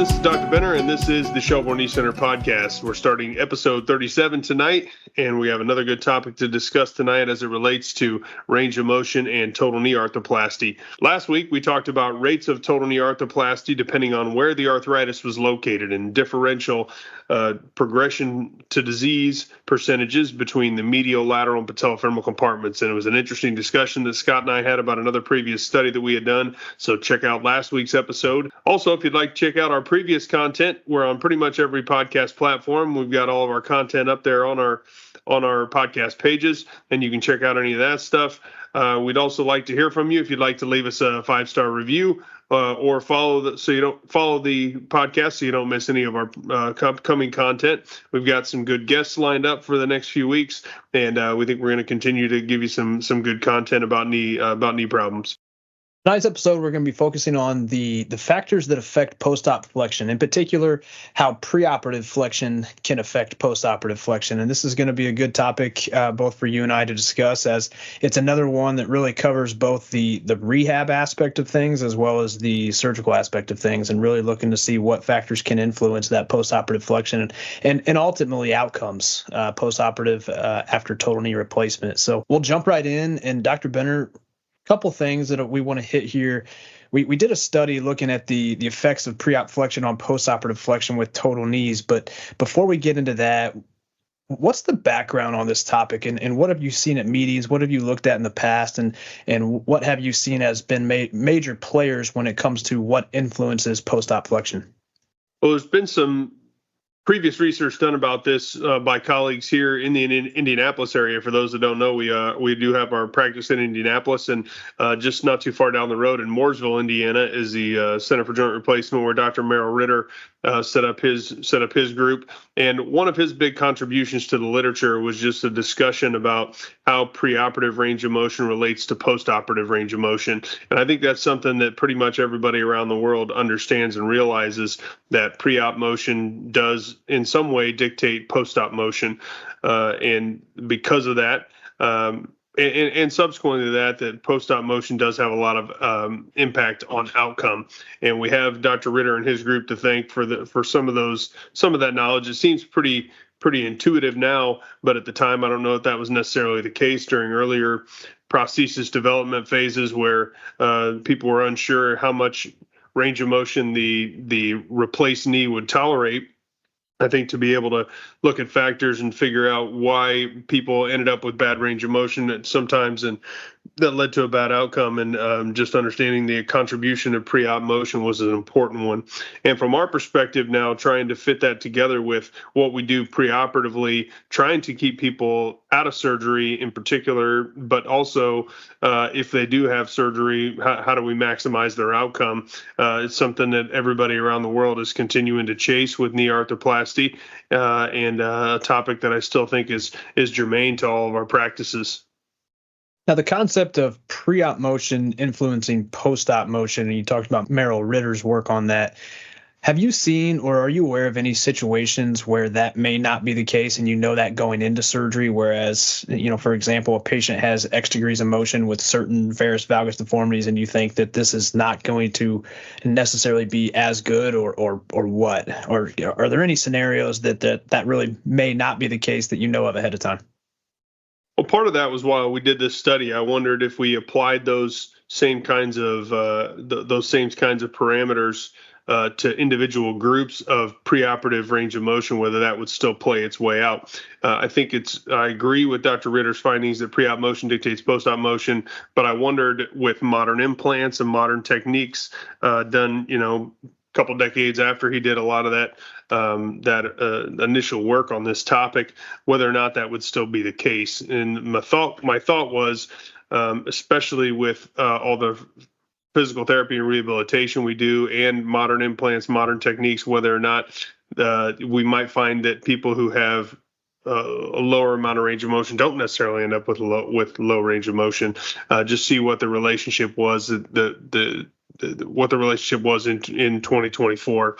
this is Dr. Benner, and this is the Shelbourne Knee Center podcast. We're starting episode 37 tonight, and we have another good topic to discuss tonight as it relates to range of motion and total knee arthroplasty. Last week, we talked about rates of total knee arthroplasty depending on where the arthritis was located and differential progression to disease percentages between the medial, lateral, and patellofemoral compartments. And it was an interesting discussion that Scott and I had about another previous study that we had done. So check out last week's episode. Also, if you'd like to check out our previous content, we're on pretty much every podcast platform. We've got all of our content up there on our podcast pages, and you can check out any of that stuff. We'd also like to hear from you if you'd like to leave us a 5-star review or follow the podcast so you don't miss any of our upcoming content. We've got some good guests lined up for the next few weeks, and we think we're going to continue to give you some good content about knee problems. Tonight's episode, we're going to be focusing on the factors that affect post-op flexion, in particular, how preoperative flexion can affect post-operative flexion. And this is going to be a good topic both for you and I to discuss, as it's another one that really covers both the rehab aspect of things as well as the surgical aspect of things, and really looking to see what factors can influence that post-operative flexion and ultimately outcomes post-operative after total knee replacement. So we'll jump right in, and Dr. Benner, couple things that we want to hit here. We did a study looking at the effects of pre-op flexion on post-operative flexion with total knees. But before we get into that, what's the background on this topic, and what have you seen at meetings? What have you looked at in the past, and what have you seen as been major players when it comes to what influences post-op flexion? Well, there's been some previous research done about this by colleagues here in the Indianapolis area. For those that don't know, we do have our practice in Indianapolis, and just not too far down the road in Mooresville, Indiana, is the Center for Joint Replacement, where Dr. Merrill Ritter set up his group. And one of his big contributions to the literature was just a discussion about how preoperative range of motion relates to postoperative range of motion. And I think that's something that pretty much everybody around the world understands and realizes, that pre-op motion does in some way dictate post-op motion. And because of that, and subsequently to that post-op motion does have a lot of impact on outcome. And we have Dr. Ritter and his group to thank for some of that knowledge. It seems pretty intuitive now, but at the time, I don't know if that was necessarily the case during earlier prosthesis development phases, where people were unsure how much range of motion the replaced knee would tolerate. I think to be able to look at factors and figure out why people ended up with bad range of motion sometimes, and that led to a bad outcome, and just understanding the contribution of pre-op motion was an important one. And from our perspective now, trying to fit that together with what we do preoperatively, trying to keep people out of surgery in particular, but also if they do have surgery, how do we maximize their outcome? It's something that everybody around the world is continuing to chase with knee arthroplasty, and a topic that I still think is germane to all of our practices. Now, the concept of pre-op motion influencing post-op motion, and you talked about Merrill Ritter's work on that. Have you seen, or are you aware of any situations where that may not be the case, and you know that going into surgery, whereas, for example, a patient has X degrees of motion with certain varus valgus deformities, and you think that this is not going to necessarily be as good, or what? Or are there any scenarios that really may not be the case that you know of ahead of time? Well, part of that was why we did this study. I wondered if we applied those same kinds of parameters to individual groups of preoperative range of motion, whether that would still play its way out. I agree with Dr. Ritter's findings that pre-op motion dictates post-op motion, but I wondered, with modern implants and modern techniques done, a couple decades after he did a lot of that initial work on this topic, whether or not that would still be the case. And my thought was, especially with all the physical therapy and rehabilitation we do, and modern implants, modern techniques, whether or not we might find that people who have a lower amount of range of motion don't necessarily end up with low range of motion. Just see what the relationship was, what the relationship was in 2024.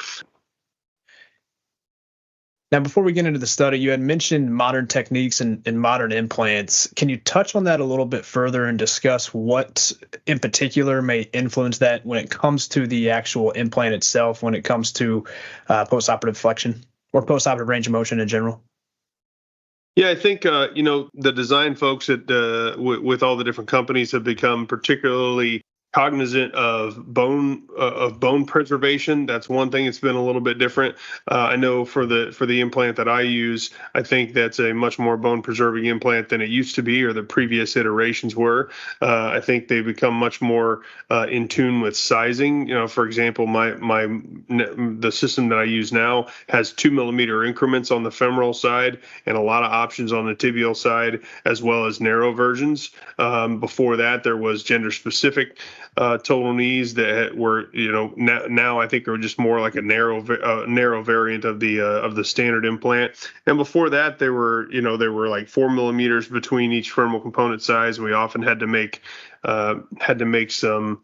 Now, before we get into the study, you had mentioned modern techniques and modern implants. Can you touch on that a little bit further and discuss what in particular may influence that when it comes to the actual implant itself, when it comes to postoperative flexion or postoperative range of motion in general? Yeah, I think the design folks at with all the different companies have become particularly cognizant of bone preservation. That's one thing that's been a little bit different. I know for the implant that I use, I think that's a much more bone preserving implant than it used to be, or the previous iterations were. I think they've become much more in tune with sizing. For example, the system that I use now has 2 mm increments on the femoral side and a lot of options on the tibial side, as well as narrow versions. Before that, there was gender specific total knees that were, now I think are just more like a narrow variant of the standard implant. And before that, they were like 4 mm between each femoral component size. We often had to make some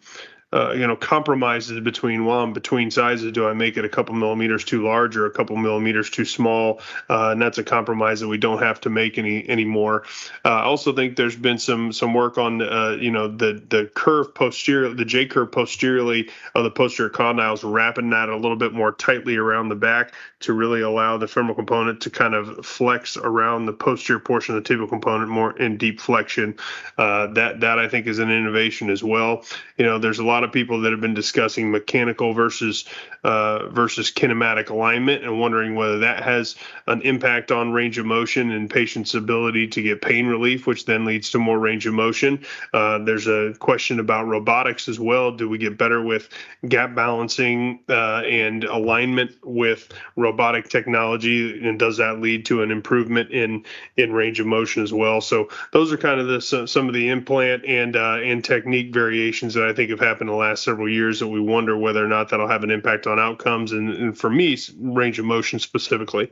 compromises between sizes. Do I make it a couple millimeters too large or a couple millimeters too small? And that's a compromise that we don't have to make anymore. I also think there's been some work on the curve posterior, the J curve posteriorly of the posterior condyles, wrapping that a little bit more tightly around the back to really allow the femoral component to kind of flex around the posterior portion of the tibial component more in deep flexion. That I think is an innovation as well. There's a lot of people that have been discussing mechanical versus kinematic alignment and wondering whether that has an impact on range of motion and patients' ability to get pain relief, which then leads to more range of motion. There's a question about robotics as well. Do we get better with gap balancing and alignment with robotic technology, and does that lead to an improvement in range of motion as well? So those are kind of some of the implant and technique variations that I think have happened in the last several years that we wonder whether or not that'll have an impact on outcomes, and for me, range of motion specifically.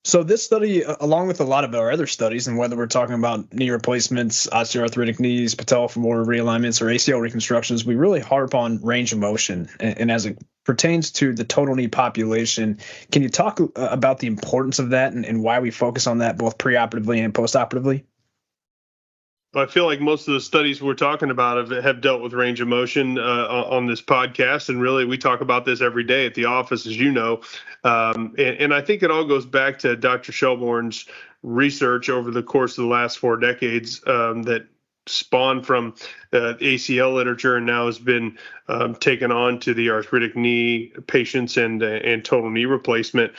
So this study, along with a lot of our other studies, and whether we're talking about knee replacements, osteoarthritic knees, patellofemoral realignments, or ACL reconstructions, we really harp on range of motion. And as it pertains to the total knee population, can you talk about the importance of that and why we focus on that both preoperatively and postoperatively? I feel like most of the studies we're talking about have dealt with range of motion on this podcast, and really we talk about this every day at the office, as you know. And I think it all goes back to Dr. Shelbourne's research over the course of the last 4 decades that spawned from ACL literature and now has been taken on to the arthritic knee patients and total knee replacement.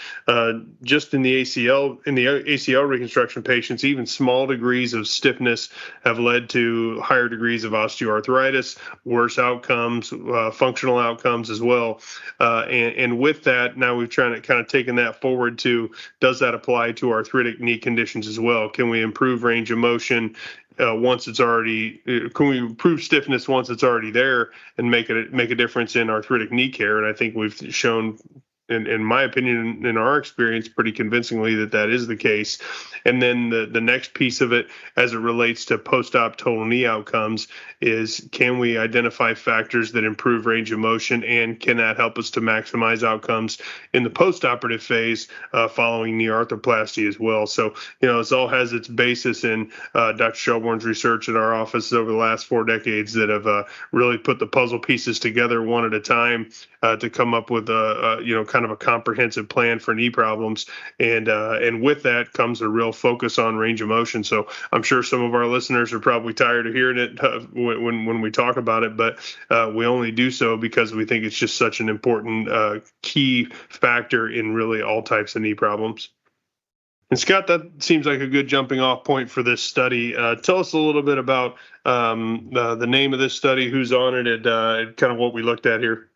Just in the ACL reconstruction patients, even small degrees of stiffness have led to higher degrees of osteoarthritis, worse outcomes, functional outcomes as well. And with that, now we've kind of taken that forward to, does that apply to arthritic knee conditions as well? Can we improve range of motion once it's already? Can we improve stiffness once it's already there and make a difference in arthritic knee care? And I think we've shown, in my opinion, in our experience, pretty convincingly that is the case. And then the next piece of it, as it relates to post-op total knee outcomes, is can we identify factors that improve range of motion, and can that help us to maximize outcomes in the post-operative phase following knee arthroplasty as well? So, this all has its basis in Dr. Shelbourne's research at our office over the last 4 decades that have really put the puzzle pieces together one at a time to come up with kind of a comprehensive plan for knee problems. And with that comes a real focus on range of motion. So I'm sure some of our listeners are probably tired of hearing it when we talk about it, but we only do so because we think it's just such an important key factor in really all types of knee problems. And Scott, that seems like a good jumping off point for this study. Tell us a little bit about the name of this study, who's on it, and kind of what we looked at here.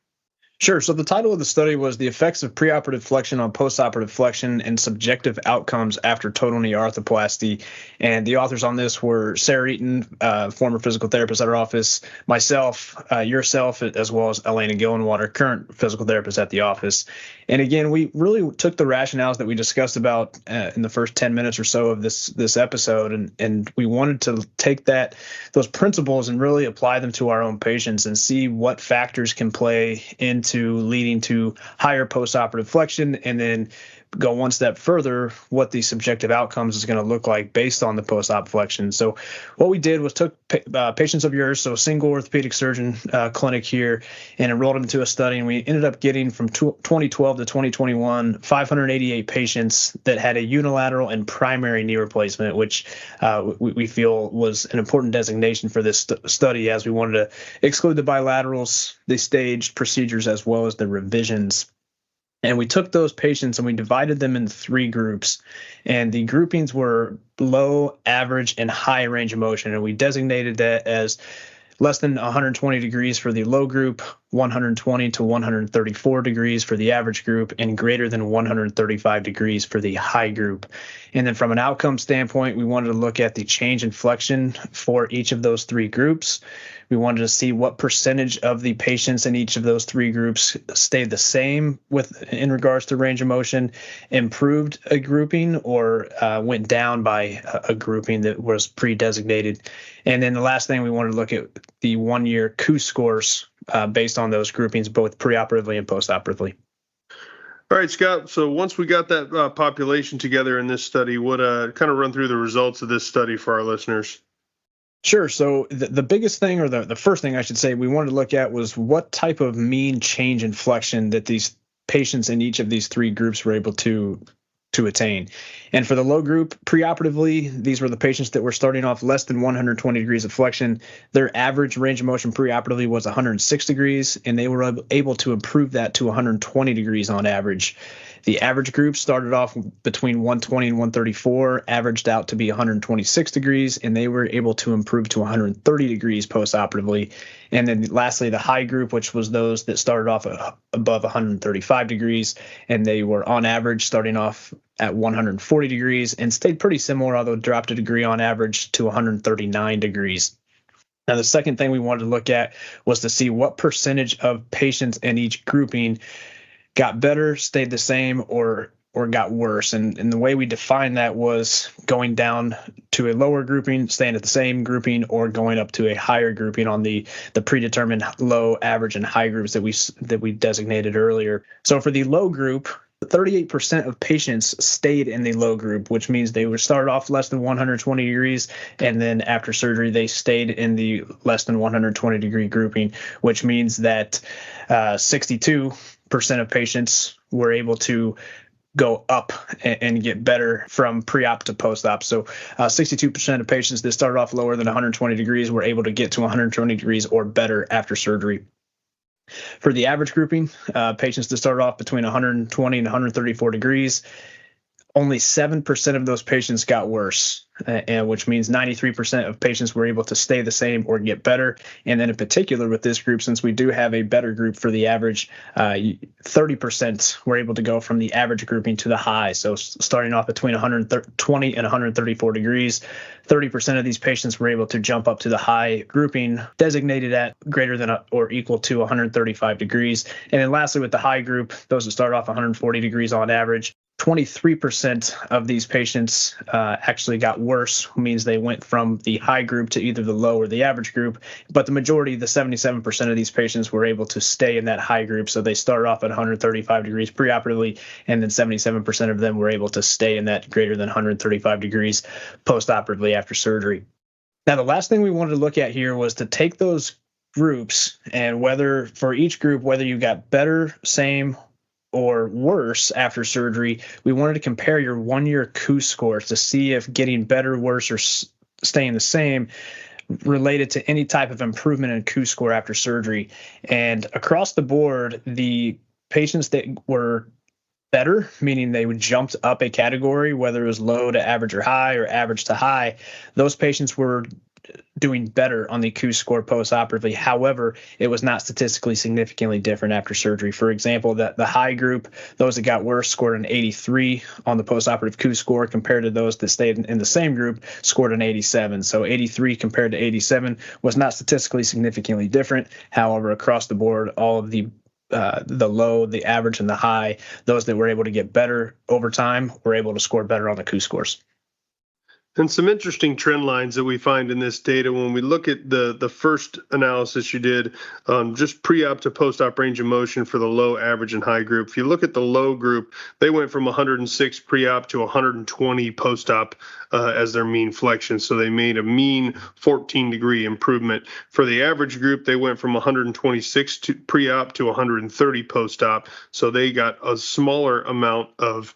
Sure. So the title of the study was The Effects of Preoperative Flexion on Postoperative Flexion and Subjective Outcomes After Total Knee Arthroplasty. And the authors on this were Sarah Eaton, former physical therapist at our office, myself, yourself, as well as Elena Gillenwater, current physical therapist at the office. And again, we really took the rationales that we discussed about in the first 10 minutes or so of this episode, and we wanted to take those principles and really apply them to our own patients and see what factors can play into leading to higher postoperative flexion, and then go one step further, what the subjective outcomes is going to look like based on the post-op flexion. So what we did was took patients of yours, so a single orthopedic surgeon clinic here, and enrolled them into a study, and we ended up getting from 2012 to 2021 588 patients that had a unilateral and primary knee replacement, which we feel was an important designation for this study, as we wanted to exclude the bilaterals, the staged procedures, as well as the revisions. And we took those patients and we divided them into 3 groups, and the groupings were low, average, and high range of motion. And we designated that as less than 120 degrees for the low group, 120 to 134 degrees for the average group, and greater than 135 degrees for the high group. And then from an outcome standpoint, we wanted to look at the change in flexion for each of those 3 groups. We wanted to see what percentage of the patients in each of those 3 groups stayed the same in regards to range of motion, improved a grouping, or went down by a grouping that was pre-designated. And then the last thing, we wanted to look at the 1-year KOOS scores based on those groupings, both preoperatively and postoperatively. All right, Scott. So once we got that population together in this study, what kind of run through the results of this study for our listeners? Sure. So the biggest thing, or the first thing I should say, we wanted to look at was what type of mean change in flexion that these patients in each of these 3 groups were able to attain. And for the low group, preoperatively, these were the patients that were starting off less than 120 degrees of flexion. Their average range of motion preoperatively was 106 degrees, and they were able to improve that to 120 degrees on average. The average group started off between 120 and 134, averaged out to be 126 degrees, and they were able to improve to 130 degrees postoperatively. And then lastly, the high group, which was those that started off above 135 degrees, and they were on average starting off at 140 degrees and stayed pretty similar, although dropped a degree on average to 139 degrees. Now, the second thing we wanted to look at was to see what percentage of patients in each grouping got better, stayed the same, or got worse. And the way we defined that was going down to a lower grouping, staying at the same grouping, or going up to a higher grouping on the predetermined low, average, and high groups that we designated earlier. So for the low group, 38% of patients stayed in the low group, which means they were started off less than 120 degrees, and then after surgery, they stayed in the less than 120 degree grouping, which means that 62% of patients were able to go up and get better from pre-op to post-op. So 62% of patients that started off lower than 120 degrees were able to get to 120 degrees or better after surgery. For the average grouping, patients that started off between 120 and 134 degrees, only 7% of those patients got worse, which means 93% of patients were able to stay the same or get better. And then in particular with this group, since we do have a better group for the average, 30% were able to go from the average grouping to the high. So starting off between 120 and 134 degrees, 30% of these patients were able to jump up to the high grouping, designated at greater than or equal to 135 degrees. And then lastly, with the high group, those that start off 140 degrees on average, 23% of these patients actually got worse, means they went from the high group to either the low or the average group. But the majority, the 77% of these patients, were able to stay in that high group. So they started off at 135 degrees preoperatively, and then 77% of them were able to stay in that greater than 135 degrees postoperatively after surgery. Now, the last thing we wanted to look at here was to take those groups, and whether for each group, whether you got better, same, or worse after surgery, we wanted to compare your 1-year KOOS scores to see if getting better, worse, or staying the same related to any type of improvement in KOOS score after surgery. And across the board, the patients that were better, meaning they jumped up a category, whether it was low to average or high or average to high, those patients were doing better on the KOOS score postoperatively. However, it was not statistically significantly different after surgery. For example, the high group, those that got worse, scored an 83 on the postoperative KOOS score, compared to those that stayed in the same group, scored an 87. So 83 compared to 87 was not statistically significantly different. However, across the board, all of the low, the average, and the high, those that were able to get better over time were able to score better on the KOOS scores. And some interesting trend lines that we find in this data when we look at the first analysis you did, just pre-op to post-op range of motion for the low, average, and high group. If you look at the low group, they went from 106 pre-op to 120 post-op as their mean flexion. So they made a mean 14-degree improvement. For the average group, they went from 126 to pre-op to 130 post-op. So they got a smaller amount of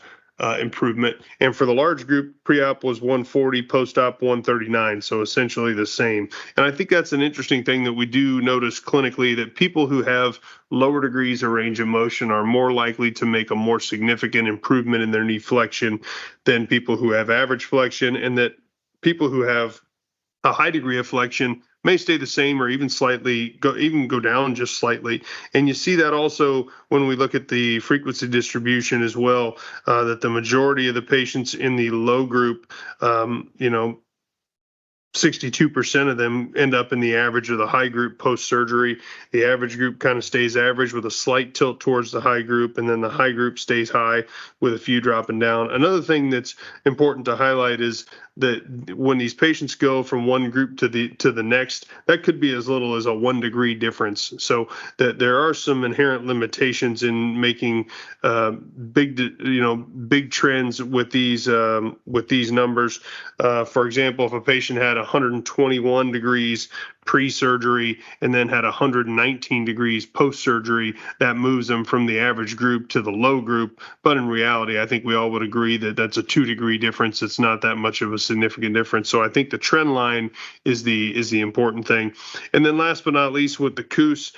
improvement. And for the large group, pre-op was 140, post-op 139, so essentially the same. And I think that's an interesting thing that we do notice clinically, that people who have lower degrees of range of motion are more likely to make a more significant improvement in their knee flexion than people who have average flexion, and that people who have a high degree of flexion may stay the same or even go down just slightly. And you see that also when we look at the frequency distribution as well, that the majority of the patients in the low group, 62% of them end up in the average or the high group post-surgery. The average group kind of stays average with a slight tilt towards the high group, and then the high group stays high with a few dropping down. Another thing that's important to highlight is that when these patients go from one group to the next, that could be as little as a 1 degree difference. So that there are some inherent limitations in making big trends with these numbers. For example, if a patient had 121 degrees pre-surgery and then had 119 degrees post-surgery, that moves them from the average group to the low group. But in reality, I think we all would agree that that's a 2-degree difference. It's not that much of a significant difference. So I think the trend line is the important thing. And then last but not least, with the KOOS,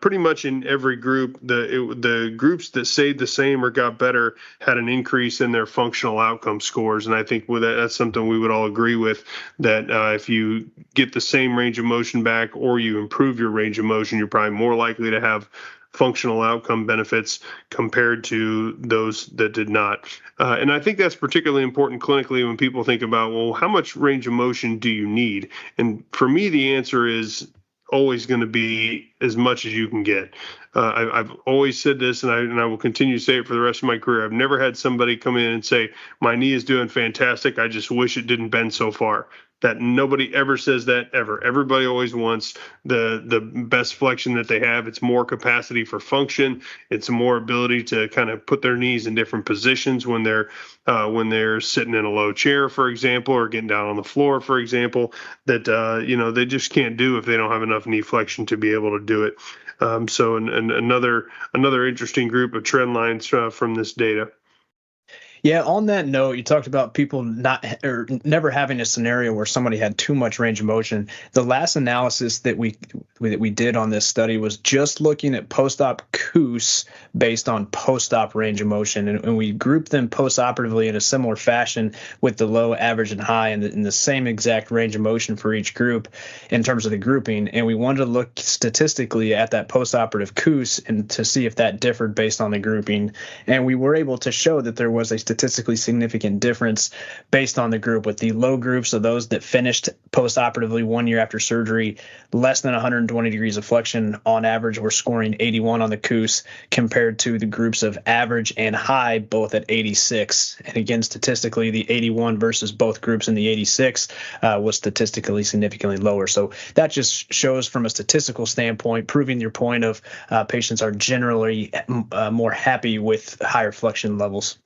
pretty much in every group, the groups that stayed the same or got better had an increase in their functional outcome scores. And I think that's something we would all agree with, that if you get the same range of motion back or you improve your range of motion, you're probably more likely to have functional outcome benefits compared to those that did not. And I think that's particularly important clinically when people think about, well, how much range of motion do you need? And for me, the answer is always going to be as much as you can get. I've always said this, and I will continue to say it for the rest of my career. I've never had somebody come in and say, my knee is doing fantastic, I just wish it didn't bend so far. That nobody ever says that, ever. Everybody always wants the best flexion that they have. It's more capacity for function. It's more ability to kind of put their knees in different positions when they're sitting in a low chair, for example, or getting down on the floor, for example, that they just can't do if they don't have enough knee flexion to be able to do it. So another interesting group of trend lines from this data. Yeah, on that note, you talked about people never having a scenario where somebody had too much range of motion. The last analysis that we did on this study was just looking at post-op KOOS based on post-op range of motion, and we grouped them post-operatively in a similar fashion with the low, average, and high in the same exact range of motion for each group in terms of the grouping. And we wanted to look statistically at that post-operative KOOS and to see if that differed based on the grouping. And we were able to show that there was a statistically significant difference based on the group, with the low groups of those that finished post-operatively 1 year after surgery, less than 120 degrees of flexion on average, were scoring 81 on the KOOS, compared to the groups of average and high, both at 86. And again, statistically, the 81 versus both groups in the 86 was statistically significantly lower. So that just shows from a statistical standpoint, proving your point of patients are generally more happy with higher flexion levels.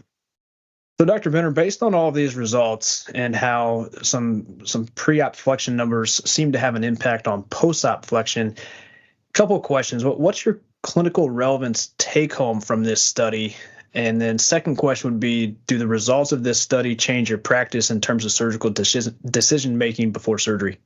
So, Dr. Benner, based on all of these results and how some pre-op flexion numbers seem to have an impact on post-op flexion, a couple of questions. What's your clinical relevance take-home from this study? And then second question would be, do the results of this study change your practice in terms of surgical decision-making before surgery?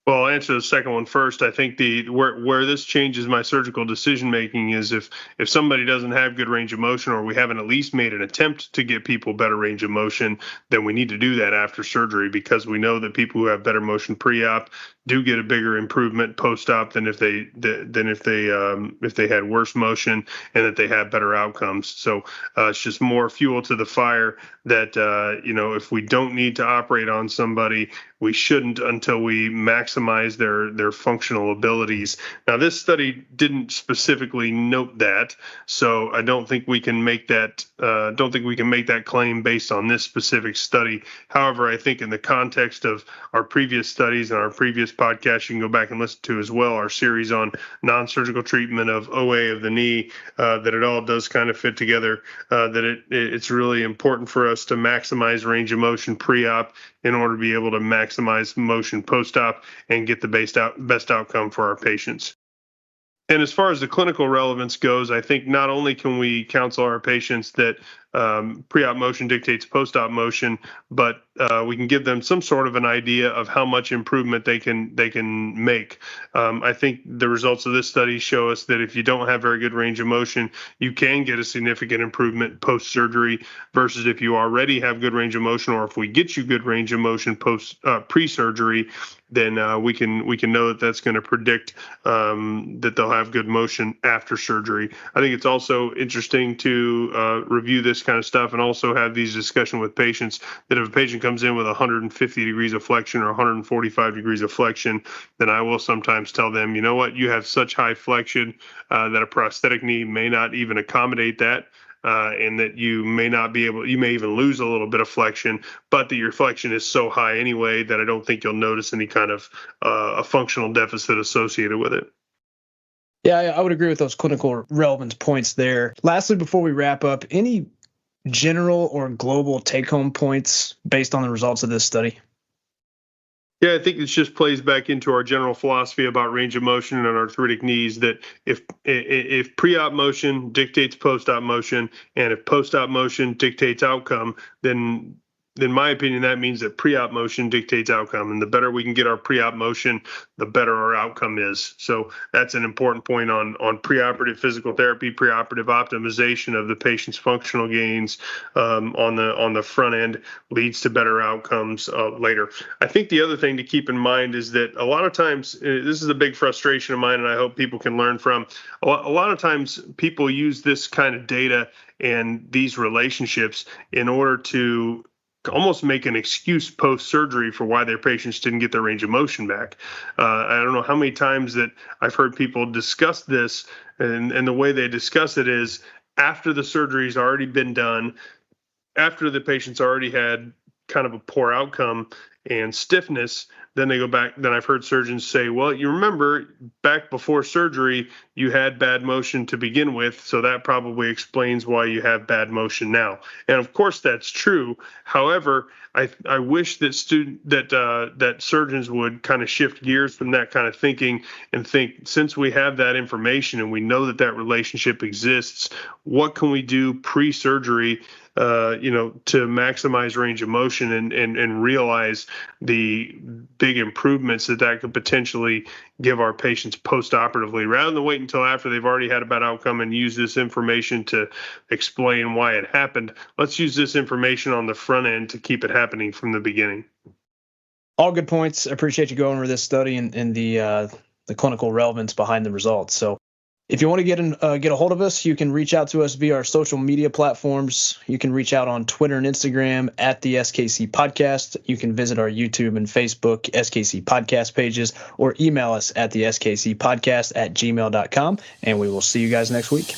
Well, I'll answer the second one first. I think where this changes my surgical decision making is if somebody doesn't have good range of motion, or we haven't at least made an attempt to get people better range of motion, then we need to do that after surgery, because we know that people who have better motion pre-op do get a bigger improvement post-op than if they had worse motion, and that they have better outcomes. So it's just more fuel to the fire that if we don't need to operate on somebody, we shouldn't until we maximize maximize their functional abilities. Now, this study didn't specifically note that, so I don't think we can make that claim based on this specific study. However, I think in the context of our previous studies and our previous podcast, you can go back and listen to as well, our series on non-surgical treatment of OA of the knee, that it all does kind of fit together, that it's really important for us to maximize range of motion pre-op in order to be able to maximize motion post-op and get the best outcome for our patients. And as far as the clinical relevance goes, I think not only can we counsel our patients that pre-op motion dictates post-op motion, but we can give them some sort of an idea of how much improvement they can make. I think the results of this study show us that if you don't have very good range of motion, you can get a significant improvement post-surgery versus if you already have good range of motion, or if we get you good range of motion pre-surgery, then we can know that that's going to predict that they'll have good motion after surgery. I think it's also interesting to review this kind of stuff and also have these discussions with patients that if a patient comes in with 150 degrees of flexion or 145 degrees of flexion, then I will sometimes tell them, you know what, you have such high flexion that a prosthetic knee may not even accommodate that. And that you may even lose a little bit of flexion, but that your flexion is so high anyway that I don't think you'll notice any kind of a functional deficit associated with it. Yeah, I would agree with those clinical relevance points there. Lastly, before we wrap up, any general or global take-home points based on the results of this study? Yeah, I think this just plays back into our general philosophy about range of motion and arthritic knees, that if pre-op motion dictates post-op motion and if post-op motion dictates outcome, then in my opinion, that means that pre-op motion dictates outcome. And the better we can get our pre-op motion, the better our outcome is. So that's an important point on preoperative physical therapy, preoperative optimization of the patient's functional gains on the front end leads to better outcomes later. I think the other thing to keep in mind is that a lot of times, this is a big frustration of mine, and I hope people can learn from, a lot of times people use this kind of data and these relationships in order to almost make an excuse post-surgery for why their patients didn't get their range of motion back. I don't know how many times that I've heard people discuss this, and the way they discuss it is after the surgery's already been done, after the patient's already had kind of a poor outcome and stiffness, then they go back. Then I've heard surgeons say, well, you remember back before surgery, you had bad motion to begin with, so that probably explains why you have bad motion now. And of course, that's true. However, I wish that surgeons would kind of shift gears from that kind of thinking and think, since we have that information and we know that relationship exists, what can we do pre-surgery to maximize range of motion and realize the big improvements that could potentially give our patients post-operatively, rather than wait until after they've already had a bad outcome and use this information to explain why it happened. Let's use this information on the front end to keep it happening from the beginning. All good points. I appreciate you going over this study and the clinical relevance behind the results. So if you want to get a hold of us, you can reach out to us via our social media platforms. You can reach out on Twitter and Instagram at the SKC Podcast. You can visit our YouTube and Facebook SKC Podcast pages, or email us at the SKC Podcast at gmail.com. And we will see you guys next week.